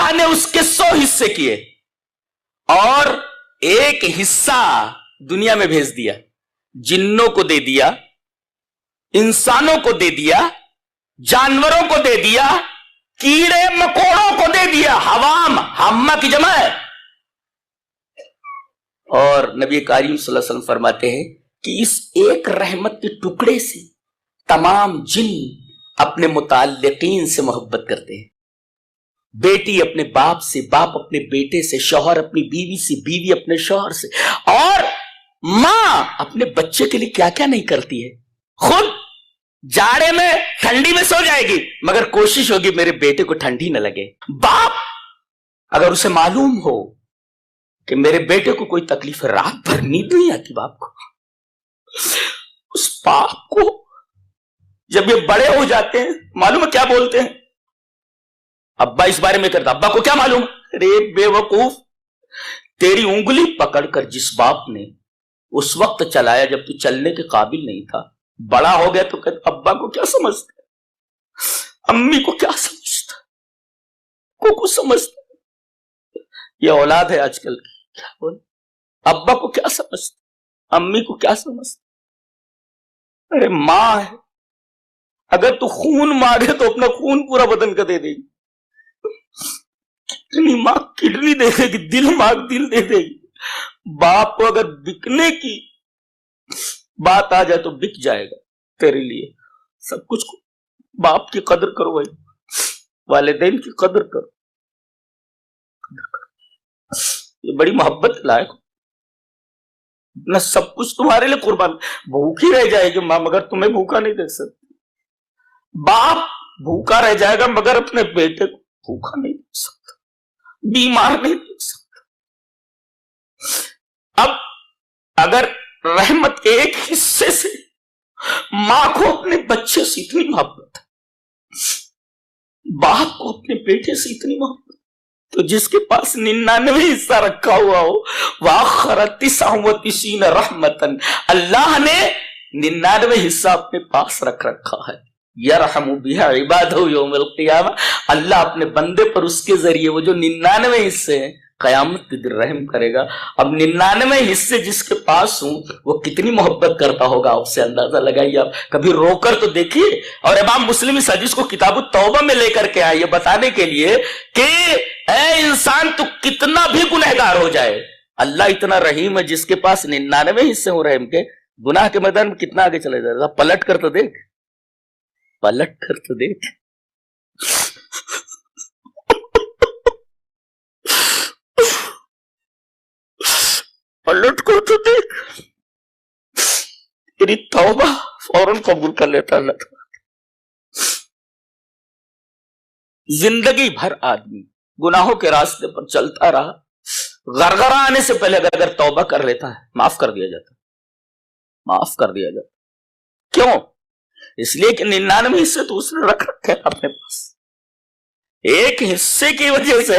اللہ نے اس کے 100 حصے کیے اور ایک حصہ دنیا میں بھیج دیا، جنوں کو دے دیا، انسانوں کو دے دیا، جانوروں کو دے دیا، کیڑے مکوڑوں کو دے دیا، حوام، حمہ کی جمع ہے۔ اور نبی کریم صلی اللہ علیہ وسلم فرماتے ہیں کہ اس ایک رحمت کے ٹکڑے سے تمام جن اپنے متعلقین سے محبت کرتے ہیں، بیٹی اپنے باپ سے، باپ اپنے بیٹے سے، شوہر اپنی بیوی سے، بیوی اپنے شوہر سے، اور ماں اپنے بچے کے لیے کیا کیا نہیں کرتی ہے۔ خود جاڑے میں ٹھنڈی میں سو جائے گی مگر کوشش ہوگی میرے بیٹے کو ٹھنڈی نہ لگے۔ باپ اگر اسے معلوم ہو کہ میرے بیٹے کو کوئی تکلیف ہے، رات بھر نیند نہیں آتی باپ کو، اس باپ کو جب یہ بڑے ہو جاتے ہیں معلوم ہے کیا بولتے ہیں؟ ابا اس بارے میں کرتا، ابا کو کیا معلوم؟ رے بے وقوف، تیری انگلی پکڑ کر جس باپ نے اس وقت چلایا جب تو چلنے کے قابل نہیں تھا، بڑا ہو گیا تو کہتا ابا کو کیا سمجھتا، امی کو کیا سمجھتا، کو سمجھتا۔ یہ اولاد ہے آج کل کی، کیا بولے، ابا کو کیا سمجھتا، امی کو کیا سمجھتا۔ ارے ماں ہے، اگر تو خون مانگے تو اپنا خون پورا بدن کا دے دے گی، کتنی ماں کڈنی دے دے گی، دل مانگ دل دے دے گی۔ باپ کو اگر بکنے کی بات آ جائے تو بک جائے گا تیرے لیے سب کچھ۔ باپ کی قدر کرو بھائی، والدین کی قدر کرو، یہ بڑی محبت لائق، نہ سب کچھ تمہارے لیے قربان، بھوکی رہ جائے گی ماں مگر تمہیں بھوکا نہیں دیکھ سکتی، باپ بھوکا رہ جائے گا مگر اپنے بیٹے کو بھوکا نہیں دیکھ سکتا، بیمار نہیں دیکھ سکتا۔ اب اگر رحمت کے ایک حصے سے ماں کو اپنے بچے سے اتنی محبت، باپ کو اپنے بیٹے سے اتنی محبت، تو جس کے پاس 99 حصہ رکھا ہوا ہو، وآخر 99 رحمتن، اللہ نے 99 حصہ اپنے پاس رکھ رکھا ہے، یرحم بہا عبادہ یوم القیامہ، اللہ اپنے بندے پر اس کے ذریعے وہ جو 99 حصے ہیں قیامت کے دن رحم کرے گا۔ اب 99 حصے جس کے پاس ہوں وہ کتنی محبت کرتا ہوگا، آپ سے اندازہ لگائیے، آپ کبھی رو کر تو دیکھیے۔ اور امام مسلم اس حدیث کو کتاب التوبہ میں لے کر کے آئے یہ بتانے کے لیے کہ اے انسان تو کتنا بھی گنہگار ہو جائے، اللہ اتنا رحیم ہے جس کے پاس 99 حصے ہوں رحم کے، گناہ کے میدان میں کتنا آگے چلے جائے گا۔ پلٹ کر تو دیکھ، پلٹ کر تو دیکھ، پلٹ کر تو دیکھ، تیری توبہ فوراً قبول کر لیتا اللہ تعالیٰ۔ زندگی بھر آدمی گناہوں کے راستے پر چلتا رہا، غرغرہ آنے سے پہلے اگر توبہ کر لیتا ہے معاف کر دیا جاتا، معاف کر دیا جاتا۔ کیوں؟ اس لیے کہ 99 حصے تو اس نے رکھ رکھے اپنے پاس، ایک حصے کی وجہ سے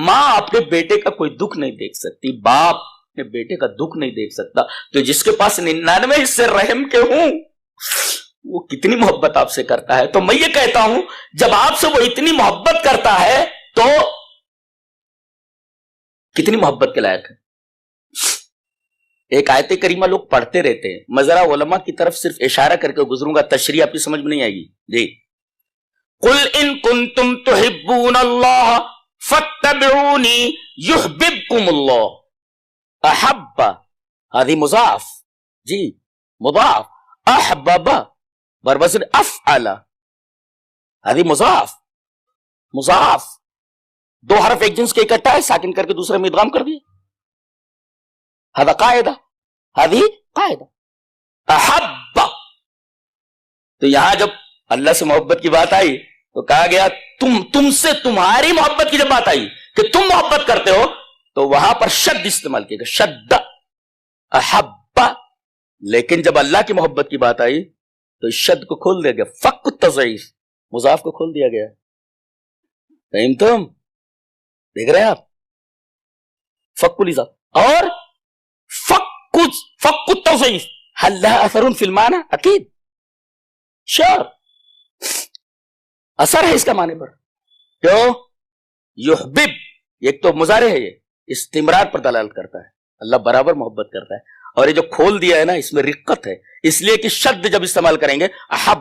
ماں اپنے بیٹے کا کوئی دکھ نہیں دیکھ سکتی، باپ اپنے بیٹے کا دکھ نہیں دیکھ سکتا، تو جس کے پاس 99 حصے رحم کے ہوں وہ کتنی محبت آپ سے کرتا ہے۔ تو میں یہ کہتا ہوں جب آپ سے وہ اتنی محبت کرتا ہے تو کتنی محبت کے لائق ہے۔ ایک آیت کریمہ لوگ پڑھتے رہتے ہیں، میں ذرا علماء کی طرف صرف اشارہ کر کے گزروں گا، تشریح آپ کی سمجھ میں نہیں آئے گی جی۔ قل ان کنتم تحبون اللہ فاتبعونی یحببکم اللہ، احب هذه مضاف جی، مضاف، احبب بروزن افعل، هذه مضاف، مضاف دو حرف ایک جنس کے اکٹھا ہے، ساکن کر کے دوسرے میں ادغام کر دیا، هذا قاعدہ، هذه قاعدہ، احب۔ تو یہاں جب اللہ سے محبت کی بات آئی تو کہا گیا تم سے تمہاری محبت کی جب بات آئی کہ تم محبت کرتے ہو تو وہاں پر شد استعمال کیا گیا، شد، احب۔ لیکن جب اللہ کی محبت کی بات آئی تو اس شد کو کھول دیا گیا، فک التضعیف، مضاف کو کھول دیا گیا۔ تم دیکھ رہے ہیں آپ، فک الاضافہ اور فک التضعیف، هل لها اثر فی المعنی؟ اکید، شور، اثر ہے اس کا معنی پر۔ کیوں؟ یحبب ایک تو مضارع ہے، یہ استمرار پر دلالت کرتا ہے، اللہ برابر محبت کرتا ہے. اور یہ جو کھول دیا ہے نا اس میں رقت ہے، اس لیے کہ شد جب استعمال کریں گے احب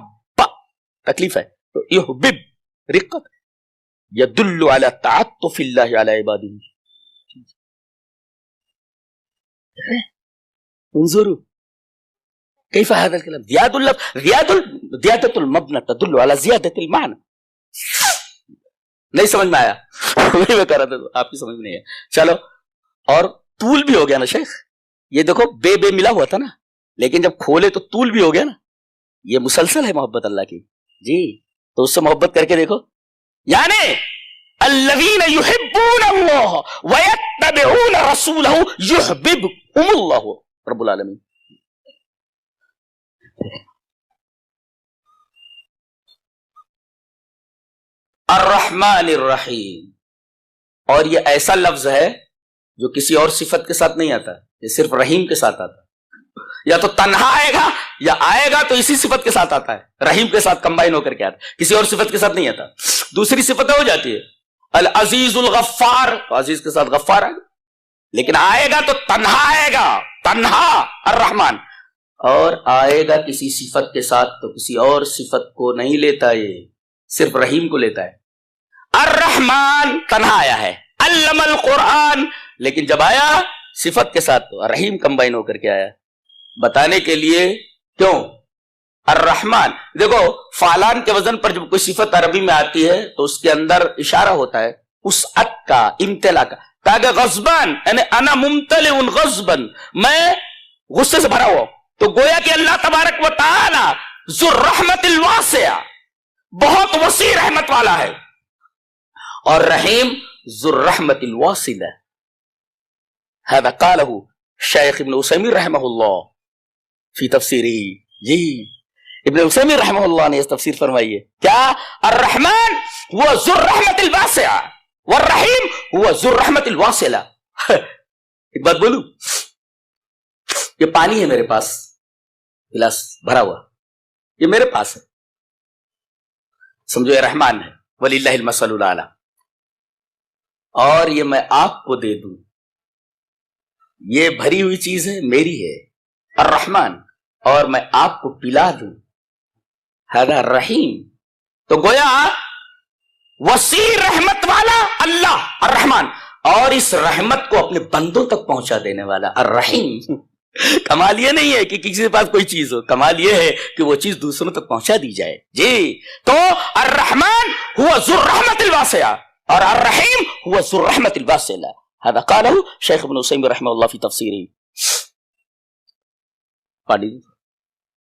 تکلیف ہے، تو یحبب رقت یدل علی تعطف اللہ علی عبادہ. انظروا كيف هذا الكلام زيادة المبنى تدل على زيادة المعنى. نہیں سمجھ میں آیا؟ وہی میں کہہ رہا تھا آپ کی سمجھ نہیں ہے. چلو اور طول بھی ہو گیا نا شیخ، یہ دیکھو بے ملا ہوا تھا نا، لیکن جب کھولے تو طول بھی ہو گیا نا. یہ مسلسل ہے محبت اللہ کی جی، تو اس سے محبت کر کے دیکھو. یعنی الذین یحبون اللہ ویتبعون رسولہ یحببہم اللہ رب العالمین. الرحمن الرحیم، اور یہ ایسا لفظ ہے جو کسی اور صفت کے ساتھ نہیں آتا، یہ صرف رحیم کے ساتھ آتا ہے. یا تو تنہا آئے گا یا آئے گا تو اسی صفت کے ساتھ آتا ہے، رحیم کے ساتھ کمبائن ہو کر کے آتا ہے، کسی اور صفت کے ساتھ نہیں آتا. دوسری صفت ہو جاتی ہے العزیز الغفار، تو عزیز کے ساتھ غفار آئے گا، لیکن آئے گا تو تنہا آئے گا، تنہا الرحمن. اور آئے گا کسی صفت کے ساتھ تو کسی اور صفت کو نہیں لیتا، یہ صرف رحیم کو لیتا ہے. الرحمن تنہا آیا ہے، علم القرآن، لیکن جب آیا صفت کے ساتھ تو رحیم کمبائن ہو کر کے آیا، بتانے کے لیے. کیوں؟ الرحمن دیکھو فعلان کے وزن پر جب کوئی صفت عربی میں آتی ہے تو اس کے اندر اشارہ ہوتا ہے وسعت کا، امتلا کا، تاکہ غضبان یعنی انا ممتلئ غضبا، میں غصے سے بھرا ہوا. تو گویا کہ اللہ تبارک و تعالی ذو الرحمت الواسعہ، بہت وسیع رحمت والا ہے، اور رحیم ذو الرحمت الواصلہ. هذا قاله شیخ ابن عثیمین رحمہ اللہ فی تفسیرہ. جی ابن عثیمین رحمہ اللہ نے اس تفسیر فرمائی ہے کیا؟ الرحمن هو ذو الرحمت الواسعہ والرحیم هو ذو الرحمت الواصلہ. ایک بات بولوں، یہ پانی ہے میرے پاس، گلاس بھرا ہوا، یہ میرے پاس ہے، سمجھو یہ رحمان ہے، وللہ المثل الاعلی. اور یہ میں آپ کو دے دوں، یہ بھری ہوئی چیز ہے میری ہے الرحمن، اور میں آپ کو پلا دوں هذا الرحیم. تو گویا وسیع رحمت والا اللہ الرحمن، اور اس رحمت کو اپنے بندوں تک پہنچا دینے والا الرحیم. کمال یہ نہیں ہے کہ کسی کے پاس کوئی چیز ہو، کمال یہ ہے کہ وہ چیز دوسروں تک پہنچا دی جائے. جی تو الرحمن هو ذو الرحمت الواسعہ اور الرحیم هو ذو الرحمت الواسعہ. هذا قاله شیخ ابن عثیمین رحمہ اللہ فی تفسیرہ.